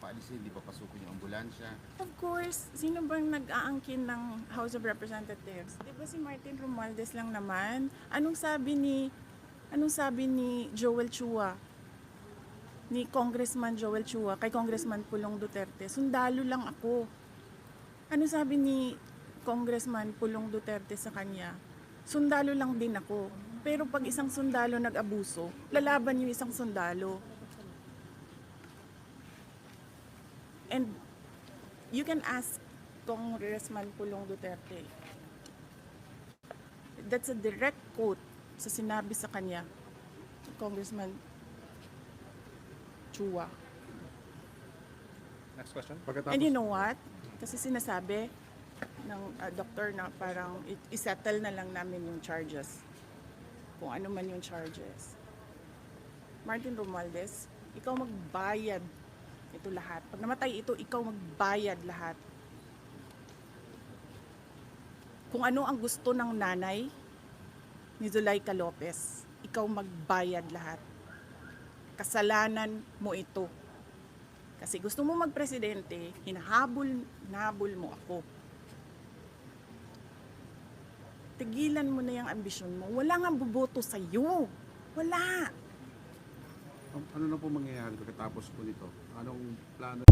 paalisin, di papasukin yung ambulansya. Of course, sino bang nag-aangkin ng House of Representatives? Di ba si Martin Romualdez lang naman? Anong sabi ni Joel Chua? Ni Congressman Joel Chua kay Congressman Pulong Duterte? Sundalo lang ako. Ano sabi ni Congressman Pulong Duterte sa kanya? Sundalo lang din ako. Pero pag isang sundalo nag-abuso, lalaban yung isang sundalo. And you can ask Congressman Pulong Duterte. That's a direct quote sa sinabi sa kanya, Congressman Chua. Next question. And you know what? Kasi sinasabi ng doktor na parang isettle na lang namin yung charges. Kung ano man yung charges. Martin Romualdez, ikaw magbayad ito lahat. Pag namatay ito, ikaw magbayad lahat. Kung ano ang gusto ng nanay ni Zuleika Lopez, ikaw magbayad lahat. Kasalanan mo ito. Kasi gusto mo magpresidente, hinahabol mo ako. Tigilan mo na yung ambisyon mo. Wala nga boboto sa'yo. Wala. Ano na po mangyayari pagkatapos po nito? Anong plano?